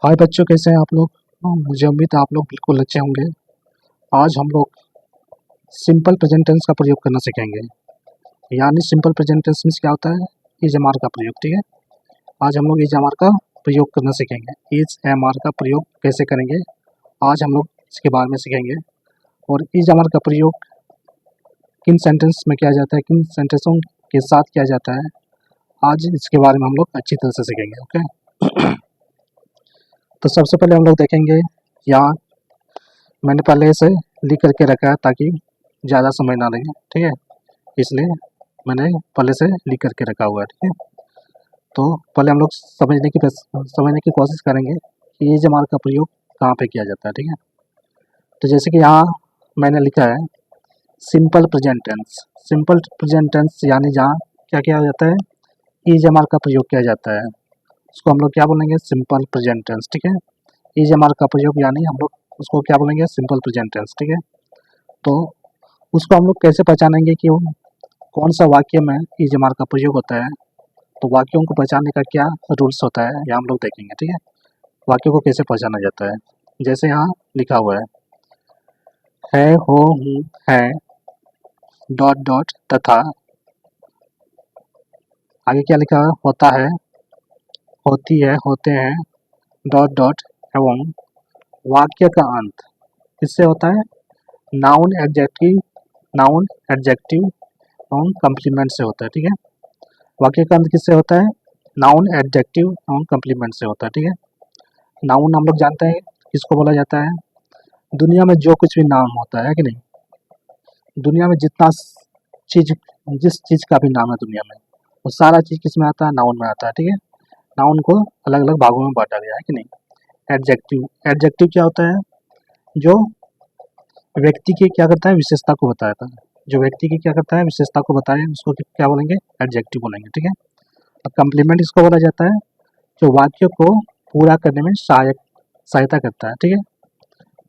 हाय बच्चों, कैसे हैं आप लोग। मुझे उम्मीद है आप लोग बिल्कुल अच्छे होंगे। आज हम लोग सिंपल प्रेजेंट टेंस का प्रयोग करना सीखेंगे। यानी सिंपल प्रेजेंट टेंस मीन्स क्या होता है? इज एम आर का प्रयोग। ठीक है, आज हम लोग इज एम आर का प्रयोग करना सीखेंगे। इज एम आर का प्रयोग कैसे करेंगे, आज हम लोग इसके बारे में सीखेंगे। और इज एम आर का प्रयोग किन सेंटेंस में किया जाता है, किन सेंटेंसों के साथ किया जाता है, आज इसके बारे में हम लोग अच्छी तरह से सीखेंगे। ओके तो सबसे पहले हम लोग देखेंगे, यहाँ मैंने पहले से लिख करके रखा है ताकि ज़्यादा समय ना लगे। ठीक है, इसलिए मैंने पहले से लिख करके रखा हुआ है। ठीक है, तो पहले हम लोग समझने की कोशिश करेंगे कि ये जमार का प्रयोग कहाँ पे किया जाता है। ठीक है, तो जैसे कि यहाँ मैंने लिखा है simple present tense. Simple present tense यानी जहाँ क्या किया जाता है, ई जमार का प्रयोग किया जाता है, उसको हम लोग क्या बोलेंगे? Simple present tense. ठीक है, ई जमार का प्रयोग यानी हम लोग उसको क्या बोलेंगे? Simple present tense. ठीक है, तो उसको हम लोग कैसे पहचानेंगे कि वो कौन सा वाक्य में ई जमार का प्रयोग होता है। तो वाक्यों को पहचानने का क्या रूल्स होता है, यह हम लोग देखेंगे। ठीक है, वाक्यों को कैसे पहचाना जाता है। जैसे यहाँ लिखा हुआ है हो हूँ है डॉट डॉट तथा, आगे क्या लिखा है? होता है, होती है, होते हैं, डॉट डॉट एवं वाक्य का अंत किससे होता है? नाउन एडजेक्टिव एवं कम्प्लीमेंट से होता है। ठीक है, वाक्य का अंत किससे होता है? नाउन एडजेक्टिव एवं कम्प्लीमेंट से होता है। ठीक है, नाउन हम लोग जानते हैं किसको बोला जाता है? दुनिया में जो कुछ भी नाम होता है कि नहीं, दुनिया में जितना चीज, जिस चीज का भी नाम है दुनिया में, वो सारा चीज किस में आता है? नाउन में आता है। ठीक है, नाउन को अलग अलग भागों में बांटा गया है कि नहीं। एडजेक्टिव क्या होता है? जो व्यक्ति की क्या करता है? विशेषता को बताता है। जो व्यक्ति की क्या करता है? विशेषता को बताए, उसको क्या बोलेंगे? एडजेक्टिव बोलेंगे। ठीक है, और कम्प्लीमेंट इसको बोला जाता है जो वाक्य को पूरा करने में सहायता करता है। ठीक है,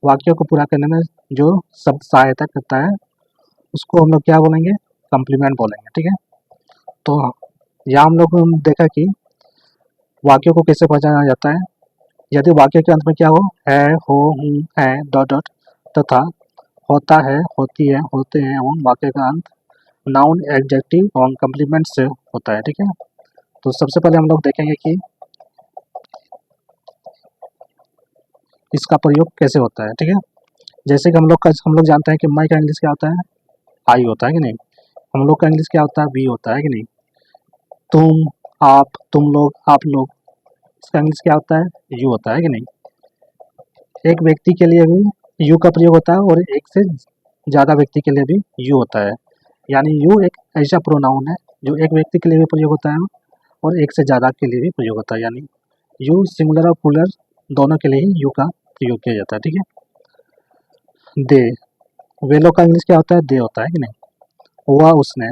वाक्य को पूरा करने में जो सब सहायता करता है उसको हम लोग क्या बोलेंगे? कम्प्लीमेंट बोलेंगे। ठीक है, तो यहाँ हम लोग देखा कि वाक्यों को कैसे पहचाना जाता है। यदि वाक्य के अंत में क्या हो? है, हो, हूँ, है, डॉट डॉट तथा होता है, होती है, होते हैं एवं वाक्य का अंत नाउन एडजेक्टिव एवं कम्प्लीमेंट से होता है। ठीक है, तो सबसे पहले हम लोग देखेंगे कि इसका प्रयोग कैसे होता है। ठीक है, जैसे कि हम लोग जानते हैं कि मैं का इंग्लिश क्या होता है? आई होता है कि नहीं। हम लोग का इंग्लिश क्या होता है? वी होता है कि नहीं। तुम, आप, तुम लोग, आप लोग, इसका इंग्लिश क्या होता है? यू होता है कि नहीं। एक व्यक्ति के लिए भी यू का प्रयोग होता है और एक से ज़्यादा व्यक्ति के लिए भी यू होता है। यानी यू एक ऐसा प्रोनाउन है जो एक व्यक्ति के लिए भी प्रयोग होता है और एक से ज़्यादा के लिए भी प्रयोग होता है। यानी यू सिंगुलर और प्लूरल दोनों के लिए ही यू का प्रयोग किया जाता है। ठीक है, दे, वे लोग का इंग्लिश क्या होता है? दे होता है कि नहीं। हुआ, उसने,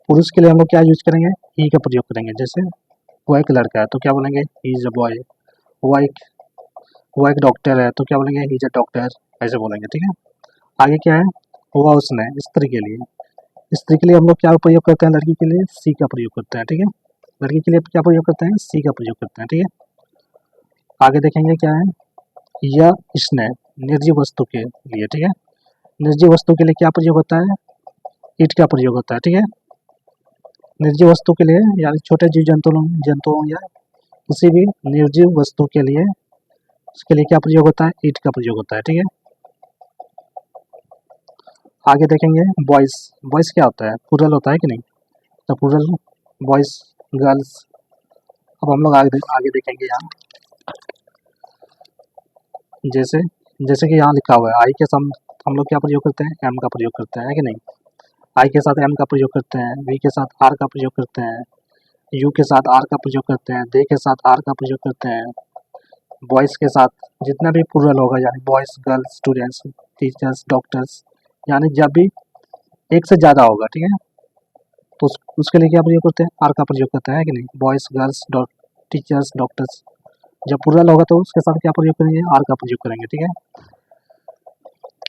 पुरुष के लिए हम लोग क्या यूज करेंगे? ही का प्रयोग करेंगे। जैसे वो एक लड़का है तो क्या बोलेंगे? He is a boy. हुआ एक वो एक डॉक्टर है तो क्या बोलेंगे? ही इज अ डॉक्टर, ऐसे बोलेंगे। ठीक है, आगे क्या है? हुआ, उसने, स्त्री के लिए, स्त्री के लिए हम लोग क्या प्रयोग करते हैं? लड़की के लिए सी का प्रयोग करते हैं। ठीक है, लड़की के लिए क्या प्रयोग करते हैं? सी का प्रयोग करते हैं। ठीक है, आगे देखेंगे क्या है? यह, इसने, निर्जीव वस्तु के लिए। ठीक है, निर्जीव वस्तु के लिए क्या प्रयोग होता है? इट का प्रयोग होता है। ठीक है, निर्जीव वस्तु के लिए यानी छोटे जीव जंतुओं या किसी भी निर्जीव वस्तु के लिए उसके लिए क्या प्रयोग होता है? इट का प्रयोग होता है। ठीक है, आगे देखेंगे बॉयज। बॉयज क्या होता है? प्लूरल होता है कि नहीं। तो प्लूरल बॉयज, गर्ल्स। अब हम लोग आगे देखेंगे यहाँ, जैसे जैसे कि यहाँ लिखा हुआ है आई के साथ हम लोग क्या प्रयोग करते हैं? एम का प्रयोग करते हैं कि नहीं। आई के साथ एम का प्रयोग करते हैं, वी के साथ आर का प्रयोग करते हैं, यू के साथ आर का प्रयोग करते हैं, दे के साथ आर का प्रयोग करते हैं। बॉयज़ के साथ जितना भी प्लूरल होगा यानी boys, girls, students, teachers, doctors, यानी जब भी एक से ज़्यादा होगा। ठीक है, तो उसके लिए क्या प्रयोग करते हैं? आर का प्रयोग करते हैं कि नहीं। Boys, girls, teachers, doctors. जब प्लूरल होगा तो उसके साथ क्या प्रयोग करेंगे? आर का प्रयोग करेंगे। ठीक है,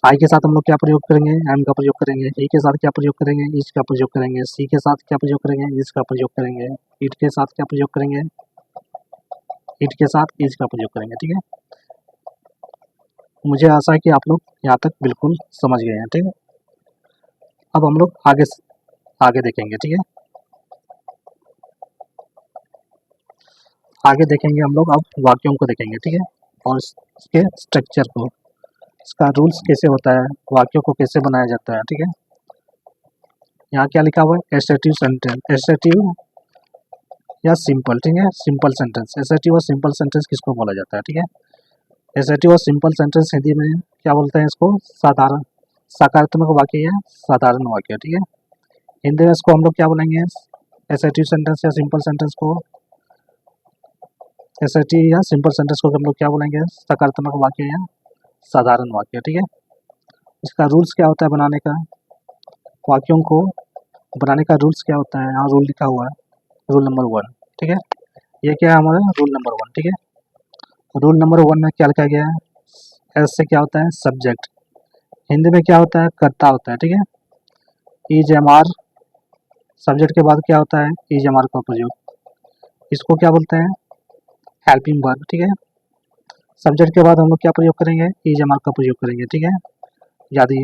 आई के साथ हम लोग क्या प्रयोग करेंगे? एम का प्रयोग करेंगे। ई के साथ क्या प्रयोग करेंगे? इज का प्रयोग करेंगे। सी के साथ क्या प्रयोग करेंगे? इज का प्रयोग करेंगे। इट के साथ क्या प्रयोग करेंगे? इट के साथ इज का प्रयोग करेंगे। ठीक है, मुझे आशा है कि आप लोग यहाँ तक बिल्कुल समझ गए हैं। ठीक है, अब हम लोग आगे देखेंगे। ठीक है, आगे देखेंगे हम लोग, अब वाक्यों को देखेंगे। ठीक है, और इसके स्ट्रक्चर को, इसका रूल्स कैसे होता है, वाक्यों को कैसे बनाया जाता है। ठीक है, यहाँ क्या लिखा हुआ है, एसर्टिव सेंटेंस, एसर्टिव या सिंपल। ठीक है, सिंपल सेंटेंस, एसर्टिव और सिंपल सेंटेंस किसको बोला जाता है। ठीक है, एसर्टिव और सिंपल सेंटेंस हिंदी में क्या बोलते हैं इसको, साधारण सकारात्मक वाक्य या साधारण वाक्य। ठीक है, हिंदी में इसको हम लोग क्या बोलेंगे, एसर्टिव सेंटेंस या सिंपल सेंटेंस को, एसर्टिव या सिंपल सेंटेंस को हम लोग क्या बोलेंगे, सकारात्मक वाक्य या साधारण वाक्य। ठीक है, इसका रूल्स क्या होता है बनाने का, वाक्यों को बनाने का रूल्स क्या होता है, यहाँ रूल लिखा हुआ है, रूल नंबर 1। ठीक है, ये क्या है हमारा रूल नंबर 1। ठीक है, रूल नंबर 1 में क्या लिखा गया है, एस से क्या होता है, सब्जेक्ट, हिंदी में क्या होता है, कर्ता होता है। ठीक है, इज एम आर, सब्जेक्ट के बाद क्या होता है, इज एम आर का प्रयोग, इसको क्या बोलते हैं, हेल्पिंग वर्ब। ठीक है, सब्जेक्ट के बाद हम लोग क्या प्रयोग करेंगे, इज एम आर का प्रयोग करेंगे। ठीक है, यदि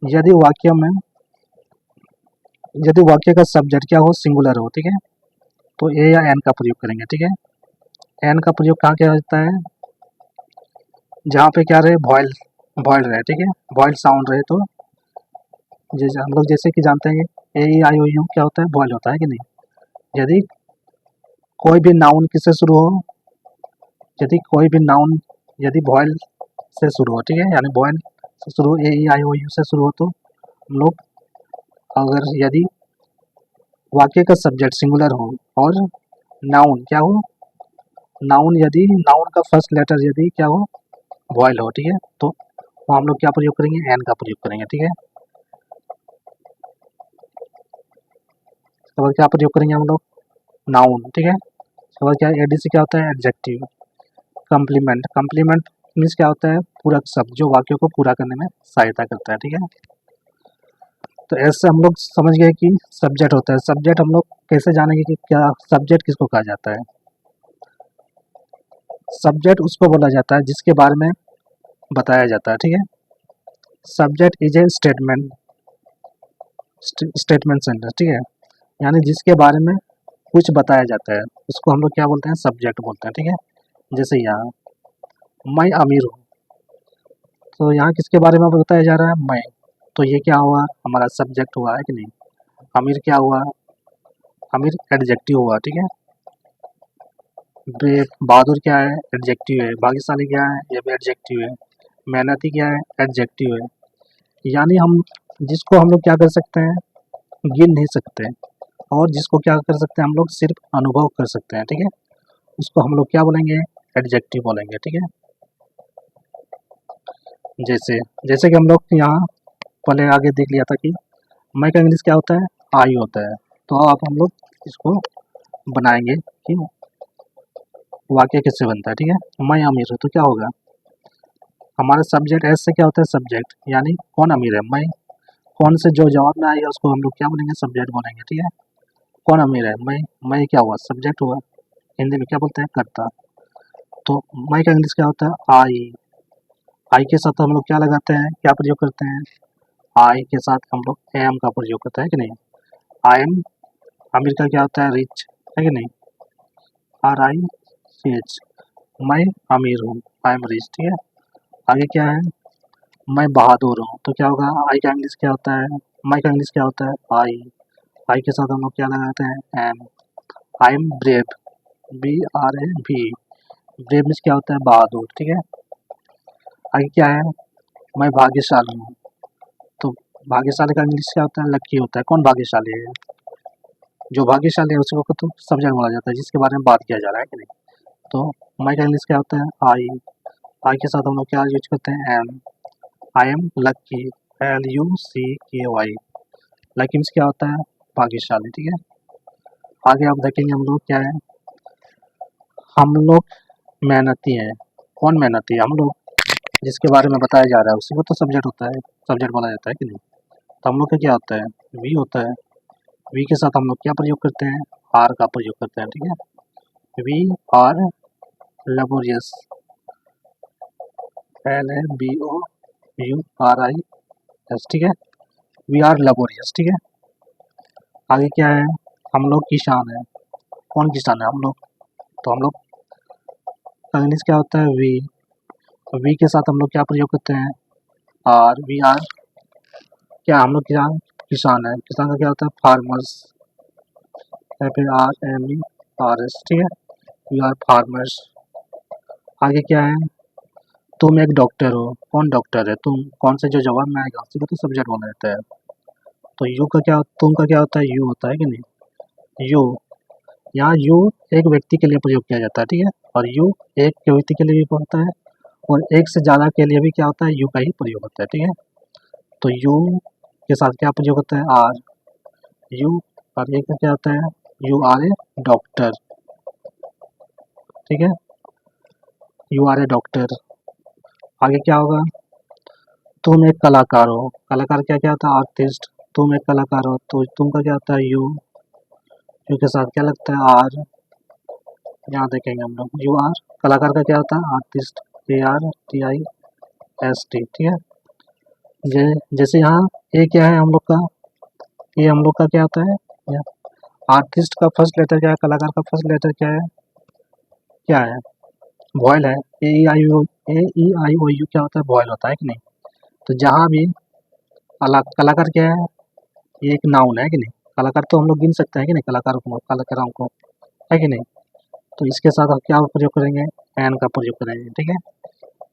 यदि वाक्य में यदि वाक्य का सब्जेक्ट क्या हो, सिंगुलर हो। ठीक है, तो ए या एन का प्रयोग करेंगे। ठीक है, एन का प्रयोग कहाँ किया जाता है, जहाँ पे क्या रहे, वॉइल वॉइल रहे। ठीक है, वॉइल साउंड रहे, तो जैसे हम लोग जैसे कि जानते हैं ए ई आई ओ यू क्या होता है, वॉइल होता है कि नहीं। यदि कोई भी नाउन किससे शुरू हो, यदि कोई भी नाउन यदि वॉइल से शुरू हो, ठीक है, यानी वॉइल से शुरू, ए ई आई ओ यू से शुरू हो, तो हम लोग अगर यदि वाक्य का सब्जेक्ट सिंगुलर हो और नाउन क्या हो, नाउन यदि नाउन का फर्स्ट लेटर यदि क्या हो, वॉइल हो। ठीक है, तो वहाँ हम लोग क्या प्रयोग करेंगे, एन का प्रयोग करेंगे। ठीक है, इसके बाद क्या प्रयोग करेंगे हम लोग, नाउन। ठीक है, इसके बाद क्या, एडी से क्या होता है, एडजेक्टिव। कम्प्लीमेंट, कम्प्लीमेंट मीन्स क्या होता है, पूरक शब्द जो वाक्यों को पूरा करने में सहायता करता है। ठीक है, तो ऐसे हम लोग समझ गए कि सब्जेक्ट होता है। सब्जेक्ट हम लोग कैसे जानेंगे कि क्या सब्जेक्ट किसको कहा जाता है, सब्जेक्ट उसको बोला जाता है जिसके बारे में बताया जाता है। ठीक है, subject is a statement, statement sentence. ठीक है, यानी जिसके बारे में कुछ बताया जाता है उसको हम लोग क्या बोलते हैं, सब्जेक्ट बोलते हैं। ठीक है, जैसे यहाँ मैं अमीर हूँ, तो यहाँ किसके बारे में बताया जा रहा है, मैं, तो ये क्या हुआ, हमारा सब्जेक्ट हुआ है कि नहीं। अमीर क्या हुआ, अमीर एडजेक्टिव हुआ। ठीक है, बहादुर क्या है, एडजेक्टिव है। भाग्यशाली क्या है, ये भी एडजेक्टिव है। मेहनती क्या है, एडजेक्टिव है। यानी हम जिसको हम लोग क्या कर सकते हैं, गिन नहीं सकते, और जिसको क्या कर सकते हैं हम लोग, सिर्फ अनुभव कर सकते हैं। ठीक है, उसको हम लोग क्या बोलेंगे, एडजेक्टिव बोलेंगे। ठीक है, जैसे जैसे कि हम लोग यहाँ पहले आगे देख लिया था कि मैं का इंग्लिश क्या होता है, आई होता है। तो अब हम लोग इसको बनाएंगे कि वाक्य किससे बनता है। ठीक है, मैं अमीर हूँ, तो क्या होगा, हमारा सब्जेक्ट एस से क्या होता है, सब्जेक्ट, यानी कौन अमीर है, मैं, कौन से जो जवाब में आएगा उसको हम लोग क्या बोलेंगे, सब्जेक्ट बोलेंगे। ठीक है, कौन अमीर है, मैं क्या हुआ, सब्जेक्ट हुआ, हिंदी में क्या बोलते हैं, कर्ता। तो मैं का इंग्लिश क्या होता है, आई के साथ हम लोग क्या लगाते हैं, क्या प्रयोग करते हैं, आई के साथ हम लोग एम का प्रयोग करते हैं कि नहीं। आई एम, अमीर का क्या होता है, रिच, है कि नहीं, आर आई सी एच, मैं अमीर हूँ, आई एम रिच। ठीक है, आगे क्या है, मैं बहादुर हूँ, तो क्या होगा, आई का इंग्लिश क्या होता है, मैं का इंग्लिश क्या होता है, आई के साथ हम लोग क्या लगाते हैं, am. I am brave, B R A भी, ब्रेव मीन्स क्या होता है, बहादुर। ठीक है, आगे क्या है, मैं भाग्यशाली हूँ, तो भाग्यशाली का इंग्लिश क्या होता है, लकी होता है। कौन भाग्यशाली है, जो भाग्यशाली है उसको तो सब्जेक्ट बोला जाता है जिसके बारे में बात किया जा रहा है कि नहीं। तो मैं का इंग्लिश क्या होता है, आई के साथ हम लोग क्या यूज करते हैं, am. I am lucky, LUCKY, lucky means क्या होता है, भाग्यशाली। ठीक है, आगे आप देखेंगे हम लोग क्या है, हम लोग मेहनती हैं, कौन मेहनती है, हम लोग, जिसके बारे में बताया जा रहा है उसी को तो सब्जेक्ट होता है, सब्जेक्ट बोला जाता है कि नहीं। तो हम लोग का क्या होता है, वी होता है। वी के साथ हम लोग क्या प्रयोग करते हैं, आर का प्रयोग करते हैं। ठीक है, वी आर लेबोरियस, LABOURIS, ठीक है। वी आर लेबोरियस, ठीक है। आगे क्या है, हम लोग किसान है। कौन किसान है, हम लोग। तो हम लोग का इंग्लिश क्या होता है, वी के साथ हम लोग क्या प्रयोग करते हैं, आर। वी आर क्या, हम लोग किसान है। किसान का क्या होता है, फार्मर्स, या फिर RMERS, ठीक है। We are farmers. आगे क्या है, तुम एक डॉक्टर हो। कौन डॉक्टर है, तुम। कौन से जो जवाब में आएगा उसी को तो सब्जेक्ट होना रहता है। तो यू का क्या, तुम का क्या होता है, यू होता है कि नहीं। यू, यहाँ यू एक व्यक्ति के लिए प्रयोग किया जाता है, ठीक है। और यू एक व्यक्ति के लिए भी होता है, और एक से ज़्यादा के लिए भी क्या होता है, यू का ही प्रयोग होता है, ठीक है। तो यू के साथ क्या प्रयोग होता है, आर। यू और एक का क्या होता है, यू आर ए डॉक्टर, ठीक है। You are a doctor. आगे क्या होगा, तुम एक कलाकार हो। कलाकार क्या क्या होता है, आर्टिस्ट। तुम एक कलाकार हो, तो तुम का क्या होता है, यू। यू के साथ क्या लगता है, आर। यहाँ देखेंगे हम लोग, यू आर। कलाकार का क्या होता है, आर्टिस्ट, ARTIST, ठीक है। जैसे यहाँ ए क्या है हम लोग का, ये हम लोग का क्या होता है, आर्टिस्ट का फर्स्ट लेटर क्या है, कलाकार का फर्स्ट लेटर क्या है, वॉयल है। AEIOU क्या होता है, वॉयल होता है कि नहीं। तो जहाँ भी कलाकार क्या है, ये एक नाउन है कि नहीं। कलाकार तो हम लोग गिन सकते हैं कि नहीं, कलाकारों को, है कि नहीं। तो इसके साथ हम क्या प्रयोग करेंगे, एन का प्रयोग करेंगे, ठीक है।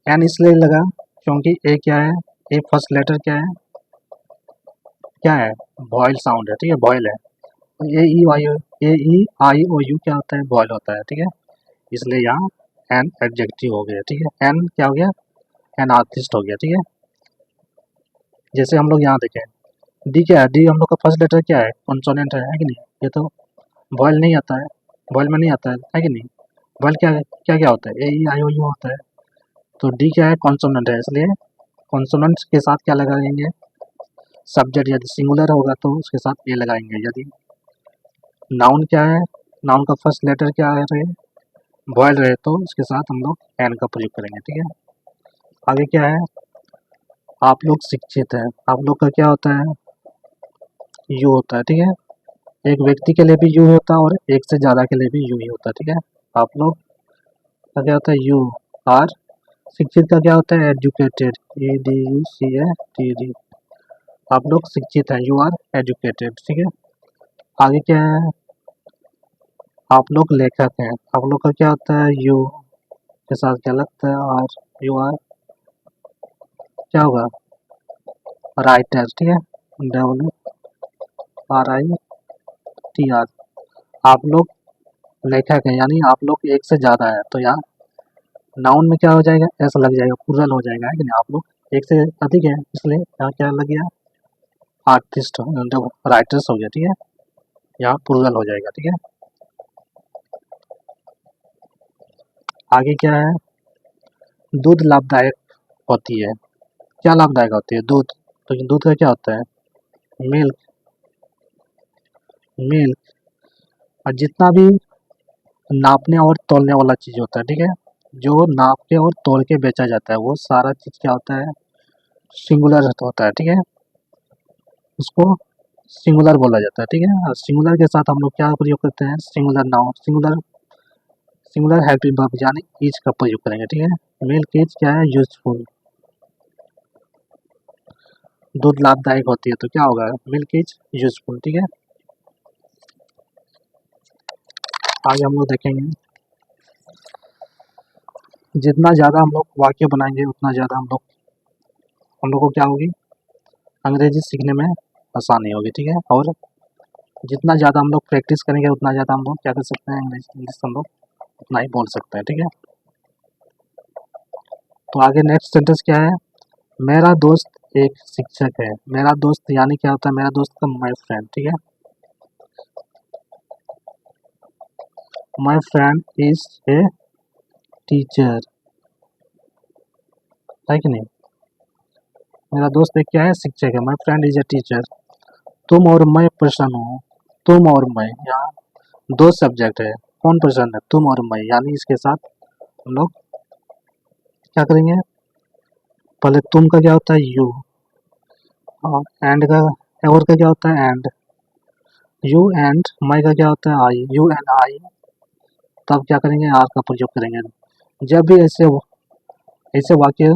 एन इसलिए लगा क्योंकि ए क्या है, ए फर्स्ट लेटर क्या है, वॉयल साउंड है, ठीक है, वॉयल है। AEIOU क्या होता है, वॉयल होता है, ठीक है। इसलिए यहाँ एन एडजेक्टिव हो गया, ठीक है। एन क्या हो गया, एन आर्टिस्ट हो गया, ठीक है। जैसे हम लोग यहाँ देखें, डी क्या है, डी हम लोग का फर्स्ट लेटर क्या है, कॉन्सोनेंट है कि नहीं। ये तो वॉयल नहीं आता है, वॉयल में नहीं आता है कि नहीं। वॉयल क्या क्या क्या होता है, AEIOU होता है। तो डी क्या है, कॉन्सोनेंट है, इसलिए कॉन्सोनेंट के साथ क्या लगाएंगे, सब्जेक्ट। यदि सिंगुलर होगा तो उसके साथ ए लगाएंगे। यदि नाउन क्या है, नाउन का फर्स्ट लेटर क्या है, रहे वॉयल रहे, तो उसके साथ हम लोग एन का प्रयोग करेंगे, ठीक है। आगे क्या है, आप लोग शिक्षित हैं। आप लोग का क्या होता है, यू होता है, ठीक है। एक व्यक्ति के लिए भी यू होता है और एक से ज़्यादा के लिए भी यू ही होता है, ठीक है। आप लोग का क्या होता है, यू आर। शिक्षित का क्या होता है, एजुकेटेड, EDUCATED। आप लोग शिक्षित हैं, यू आर एजुकेटेड, ठीक है। आगे क्या है, आप लोग लेखक हैं। आप लोग का क्या होता है, यू के साथ क्या लगता है, आर। यू आर क्या होगा, राइटर, ठीक है, WRITR। आप लोग लेखक हैं, यानी आप लोग एक से ज़्यादा है, तो यहाँ नाउन में क्या हो जाएगा, ऐसा लग जाएगा, प्लूरल हो जाएगा, है कि नहीं। आप लोग एक से अधिक है, इसलिए यहाँ क्या लग गया, आर्टिस्ट, जब राइटर्स हो गया, ठीक है। यहाँ प्लूरल हो जाएगा, ठीक है। आगे क्या है, दूध लाभदायक होती है। क्या लाभदायक होती है, दूध। तो दूध का क्या होता है, मिल्क, मिल्क। और जितना भी नापने और तोलने वाला चीज़ होता है, ठीक है, जो नाप के और तोल के बेचा जाता है, वो सारा चीज़ क्या होता है, सिंगुलर होता है, ठीक है। उसको सिंगुलर बोला जाता है, ठीक है। और सिंगुलर के साथ हम लोग क्या प्रयोग करते हैं, singular noun, singular helping verb यानी इज का प्रयोग करेंगे, ठीक है। मिल्क इज क्या है, यूजफुल। दूध लाभदायक होती है, तो क्या होगा, मिल्क इज यूजफुल, ठीक है। आगे हम लोग देखेंगे, जितना ज़्यादा हम लोग वाक्य बनाएंगे उतना ज़्यादा हम लोग को क्या होगी, अंग्रेजी सीखने में आसानी होगी, ठीक है। और जितना ज़्यादा हम लोग प्रैक्टिस करेंगे उतना ज़्यादा हम लोग क्या कर सकते हैं, इंग्लिश हम लोग उतना ही बोल सकते हैं, ठीक है। तो आगे नेक्स्ट सेंटेंस क्या है, मेरा दोस्त एक शिक्षक है। मेरा दोस्त यानी क्या होता है, मेरा दोस्त का माई फ्रेंड, ठीक है। My friend is a teacher, है कि नहीं। मेरा दोस्त एक क्या है, शिक्षक है। My friend is a teacher. तुम और मैं पर्सन हूँ। तुम और मैं, यहाँ दो सब्जेक्ट है, कौन पर्सन है, तुम और मैं, यानी इसके साथ हम लोग क्या करेंगे, पहले तुम का क्या होता है यू, और एंड का, और का क्या होता है एंड, यू एंड माई का क्या होता है आई, यू एंड आई, तब क्या करेंगे आर का प्रयोग करेंगे। जब भी ऐसे ऐसे वाक्य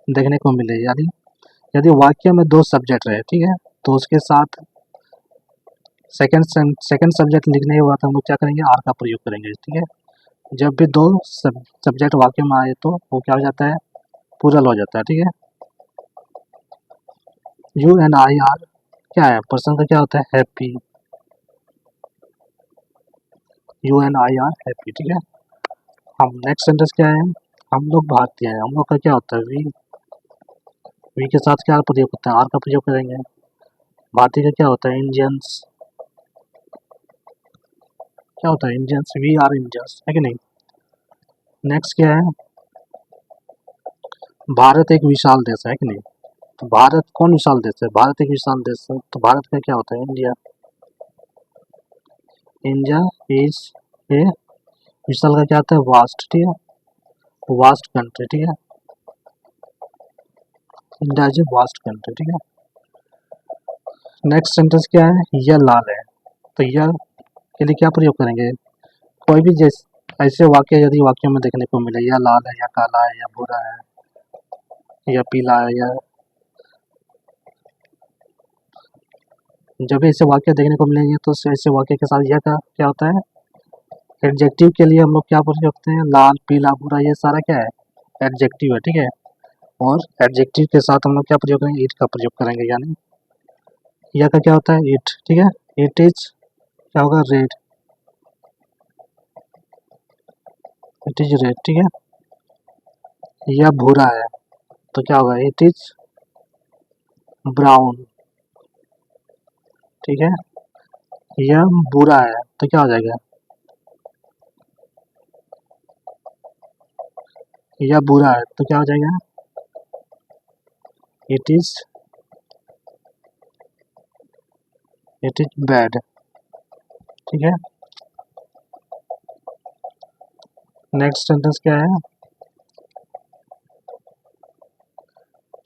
देखने को मिले, यानी यदि वाक्य में दो सब्जेक्ट रहे, ठीक है, तो उसके साथ सेकंड सब्जेक्ट लिखने के बाद हम लोग क्या करेंगे आर का प्रयोग करेंगे, ठीक है। जब भी दो सब्जेक्ट वाक्य में आए तो वो क्या हो जाता है, प्लूरल हो जाता है, ठीक है। यू एंड आई आर क्या है, पर्सन का क्या होता है happy, you and I R happy, ठीक है। हम नेक्स्ट सेंटेंस क्या है, हम लोग भारतीय हैं, हम लोग का क्या होता है वी के साथ क्या प्रयोग होता है आर का प्रयोग करेंगे। भारतीय का क्या होता है इंडियंस, क्या होता है इंडियंस, वी आर इंडियंस, है कि नहीं। नेक्स्ट क्या है, भारत एक विशाल देश है कि नहीं, तो भारत कौन विशाल देश है, भारत एक विशाल देश है, तो भारत का क्या होता है इंडिया, इंडिया इज ए, विशाल का क्या होता है वास्ट, ठीक है, वास्ट कंट्री, ठीक है, India is a vast country, ठीक है। नेक्स्ट सेंटेंस क्या है, यह लाल है, तो यह के लिए क्या प्रयोग करेंगे, कोई भी जैसे ऐसे वाक्य यदि वाक्यों में देखने को मिले, या लाल है या काला है या भूरा है या पीला है, या जब भी ऐसे वाक्य देखने को मिलेंगे तो ऐसे वाक्य के साथ यह का क्या होता है एडजेक्टिव के लिए हम लोग क्या प्रयोग करते हैं, लाल पीला भूरा ये सारा क्या है एडजेक्टिव है, ठीक है। और एडजेक्टिव के साथ हम लोग क्या प्रयोग करेंगे, इट का प्रयोग करेंगे, यानी यह का क्या होता है इट, ठीक है। इट इज क्या होगा रेड, इट इज रेड, ठीक है। यह भूरा है तो क्या होगा इट इज ब्राउन, ठीक है। यह बुरा है तो क्या हो जाएगा, यह बुरा है तो क्या हो जाएगा इट इज बैड, ठीक है। नेक्स्ट सेंटेंस क्या है,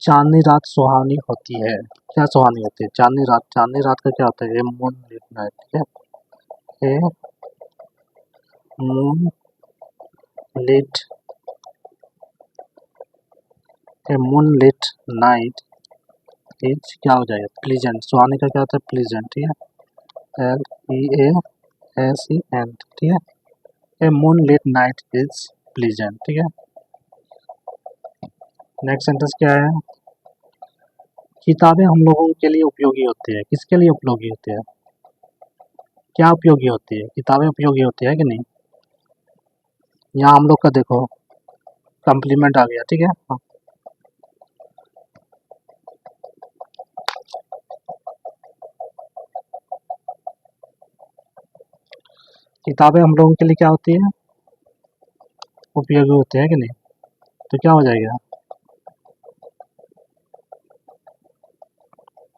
चांदनी रात सुहानी होती है, क्या सुहानी होती है चांदनी रात, चांदनी रात का क्या होता है ए मून लिट नाइट, ठीक है, a moon lit, a moon lit night is क्या हो जाएगा प्लीजेंट, सुहानी का क्या होता है प्लीजेंट, ठीक है, LEASENT, ठीक है। A moon lit night is pleasant, ठीक है। नेक्स्ट सेंटेंस क्या है, किताबें हम लोगों के लिए उपयोगी होती है, किसके लिए उपयोगी होती है, क्या उपयोगी होती है, किताबें उपयोगी होती है कि नहीं। यहाँ हम लोग का देखो कॉम्प्लीमेंट आ गया, ठीक है। हाँ। किताबें हम लोगों के लिए क्या होती है उपयोगी होती है कि नहीं, तो क्या हो जाएगा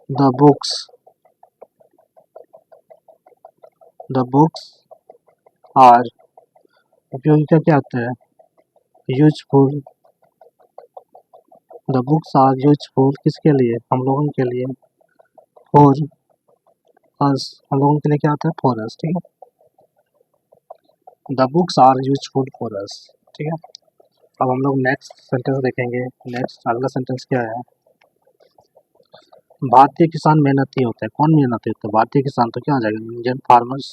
the books, the books are, उपयोगी का क्या होता है useful, the books are useful किसके लिए हम लोगों के लिए, फॉर अस, हम लोगों के लिए क्या होता है फॉर अस, ठीक है। The books are useful for us, ठीक है। अब हम लोग नेक्स्ट सेंटेंस देखेंगे। नेक्स्ट अगला सेंटेंस क्या है, भारतीय किसान मेहनती होते हैं, कौन मेहनती होता है भारतीय किसान, तो क्या हो जाएगा इंडियन फार्मर्स,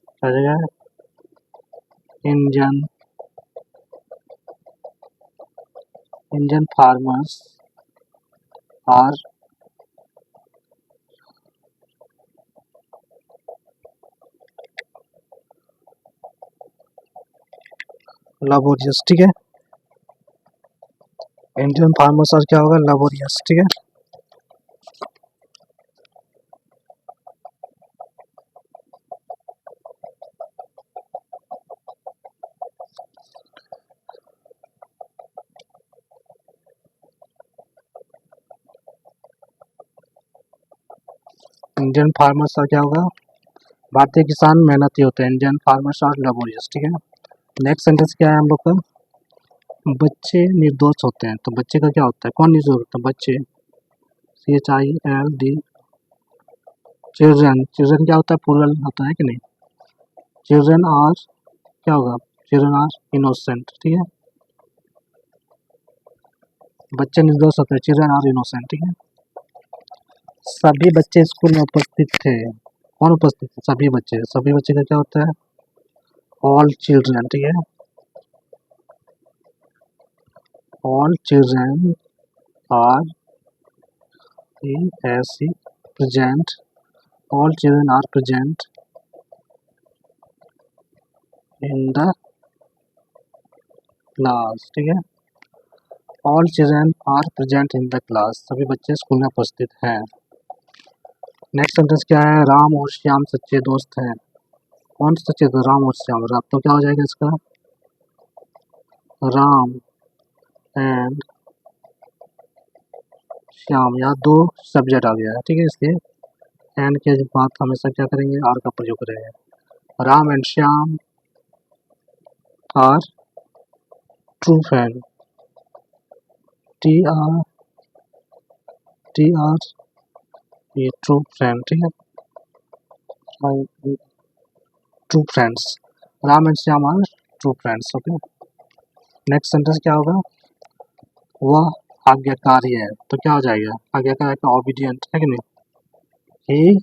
क्या हो जाएगा Indian Indian farmers are laborious, ठीक है। इंडियन फार्मर्स आर क्या होगा लेबोरियस, ठीक है। इंडियन फार्मर्स आर क्या होगा, भारतीय किसान मेहनती होते हैं, इंडियन फार्मर्स आर लेबोरियस, ठीक है। नेक्स्ट सेंटेंस क्या है हम लोग का, बच्चे निर्दोष होते हैं। तो बच्चे का क्या होता है, कौन निर्दोष होता है, बच्चे, CHILD, चिल्ड्रन, चिल्ड्रन क्या होता है, प्लूरल होता है कि नहीं, चिल्ड्रन आर क्या होगा, चिल्ड्रन आर इनोसेंट, ठीक है, बच्चे निर्दोष होते हैं, चिल्ड्रन आर इनोसेंट, ठीक है। सभी बच्चे स्कूल में उपस्थित थे, कौन उपस्थित थे, सभी बच्चे, सभी बच्चे का क्या होता है, ऑल चिल्ड्रन, ठीक है, all children are present, all children are present in the class, ठीक है, all children are present in the class, सभी बच्चे स्कूल में उपस्थित हैं। नेक्स्ट सेंटेंस क्या है, राम और श्याम सच्चे दोस्त हैं, कौन सच्चे दोस्त, राम और श्याम, राम तो क्या हो जाएगा इसका, राम एंड श्याम, यहाँ दो सब्जेक्ट आ गया है, ठीक है, इसलिए एंड के बाद हमेशा क्या करेंगे, आर का प्रयोग करेंगे, Ram and Shyam are true friend, TR ये ट्रू फ्रेंड, ठीक है, true friends, Ram and Shyam are true friends, okay. Next sentence क्या होगा, वह आज्ञाकारी है, तो क्या हो जाएगा, आज्ञाकारी का ओबीडियंट है कि नहीं, ही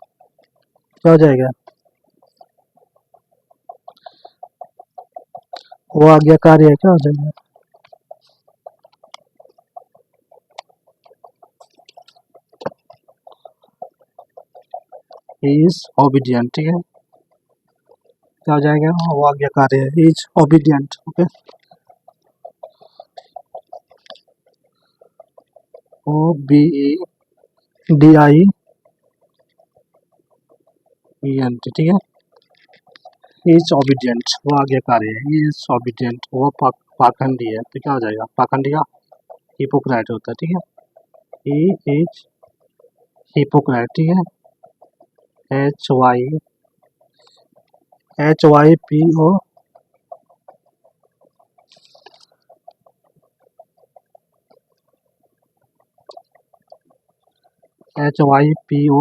क्या हो जाएगा, वो आज्ञाकारी है, क्या हो जाएगा, ही इज ओबीडियंट, ठीक है, क्या हो जाएगा, वो आज्ञाकारी है, he is obedient, okay. OBEDIENT, ठीक है, ही इज ओबीडियंट, वो आज्ञाकारी है, ही इज ओबीडियंट, वो पाखंडी है, तो क्या हो जाएगा, पाखंडी का हिपोक्रेट होता है, ठीक है, ही इज हिपोक्रेट, ठीक है, HYPO HYPO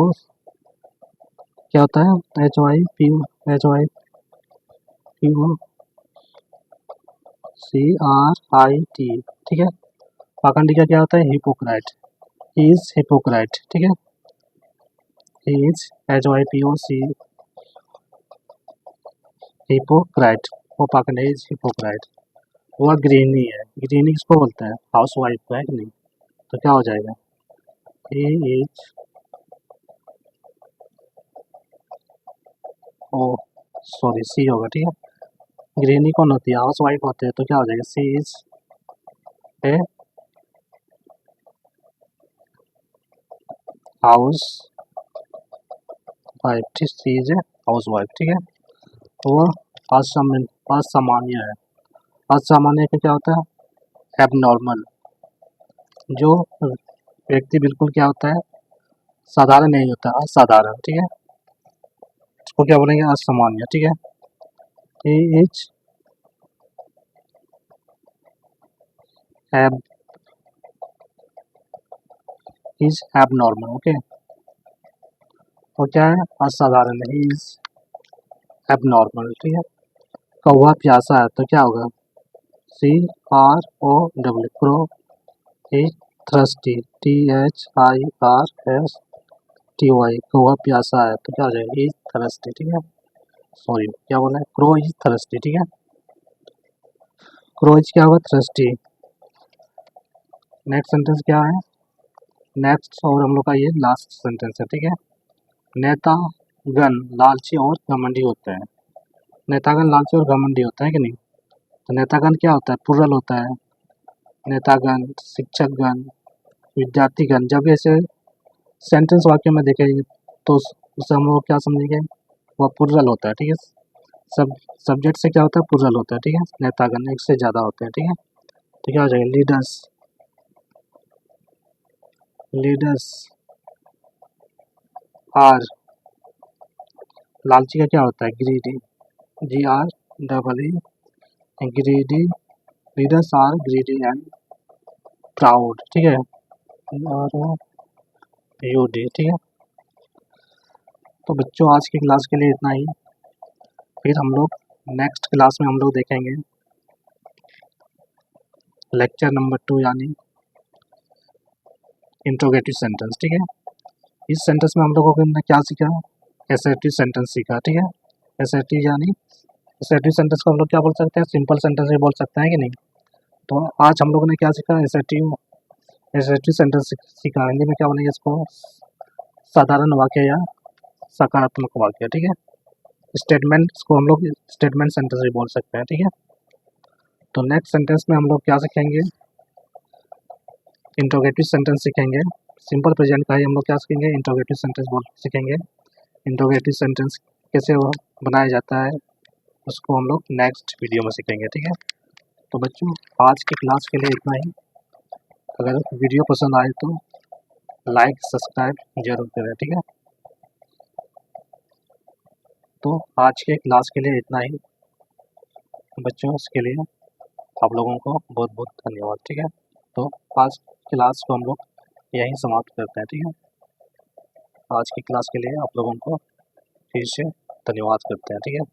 क्या होता है, HYPO CRIT, ठीक है, पाखंडी का क्या होता है, हिपोक्रेट, ही इज हिपोक्रेट, ठीक है, ही इज HYPOC हिपोक्रेट, वो पाखंडी इज हिपोक्रेट, वह गृहिणी है, गृहिणी किसको बोलते हैं, हाउस वाइफ को, है कि नहीं, तो क्या हो जाएगा, he is O sorry C होगा, ठीक है, गृहिणी कौन होती है, हाउस वाइफ होते हैं, तो क्या हो जाएगा, सी इज ए हाउस वाइफ, ठीक, सी इज ए हाउस वाइफ, ठीक है, तो वह असामान्य है, असामान्य का क्या होता है, एबनॉर्मल, जो व्यक्ति बिल्कुल क्या होता है, साधारण नहीं होता, असाधारण, ठीक है, इसको क्या बोलेंगे, असामान्य, ठीक है, ही इज एबनॉर्मल, ओके, वो क्या है, असाधारण, ही इज एबनॉर्मल, ठीक है, कौवा प्यासा है, तो क्या होगा, CROW क्रो, ही थ्रस्टी, THIRSTY, कौवा प्यासा है, तो क्या हो जाएगा, ही थ्रस्टी, ठीक है, सॉरी क्या बोला है, क्रो इज थ्रस्टी, ठीक है, क्रो इज क्या होगा, थ्रस्टी। नेक्स्ट सेंटेंस क्या है, नेक्स्ट और हम लोग का ये लास्ट सेंटेंस है, ठीक है, नेतागण लालची और घमंडी होते हैं, नेतागण लालची और घमंडी होता है कि नहीं, तो नेतागण क्या होता है, प्लूरल होता है, नेतागण, शिक्षकगण, विद्यार्थीगण, जब ऐसे सेंटेंस वाक्य में देखेंगे तो उसे हम लोग क्या समझेंगे, वह प्लूरल होता है, ठीक है, सब सब्जेक्ट से क्या होता है, प्लूरल होता है, ठीक है, नेतागण एक से ज़्यादा होते हैं, ठीक है, तो क्या हो जाएगा, लीडर्स आर, लालची का क्या होता है, greedy, GREED, greedy, readers are greedy and proud, ठीक है, और यूडी, ठीक है। तो बच्चों आज की क्लास के लिए इतना ही। फिर हम लोग नेक्स्ट क्लास में हम लोग देखेंगे लेक्चर नंबर 2 यानी इंट्रोगेटिव सेंटेंस, ठीक है। इस सेंटेंस में हम लोगों ने क्या सीखा, एसर्टिव सेंटेंस सीखा, ठीक है। एसर्टिव यानी एसर्टिव सेंटेंस को हम लोग क्या बोल सकते हैं, सिंपल सेंटेंस भी बोल सकते हैं कि नहीं। तो आज हम लोगों ने क्या सीखा, एसर्टिव सेंटेंस सीखा। हिंदी में क्या बोलेंगे इसको, साधारण वाक्य या सकारात्मक वाक्य, ठीक है। स्टेटमेंट, इसको हम लोग स्टेटमेंट सेंटेंस भी बोल सकते हैं, ठीक है। तो नेक्स्ट सेंटेंस में हम लोग क्या सीखेंगे, इंट्रोगेटिव सेंटेंस सीखेंगे। सिंपल प्रेजेंट का ही हम लोग क्या सीखेंगे, इंट्रोगेटिव सेंटेंस बोल सीखेंगे। इंट्रोगेटिव सेंटेंस कैसे वो बनाया जाता है उसको हम लोग नेक्स्ट वीडियो में सीखेंगे, ठीक है। तो बच्चों आज की क्लास के लिए इतना ही। अगर वीडियो पसंद आए तो लाइक सब्सक्राइब जरूर करें, ठीक है। तो आज के क्लास के लिए इतना ही बच्चों, इसके लिए आप लोगों को बहुत बहुत धन्यवाद, ठीक है। तो आज क्लास को हम लोग यहीं समाप्त करते हैं, ठीक है। आज की क्लास के लिए आप लोगों को फिर से धन्यवाद करते हैं, ठीक है।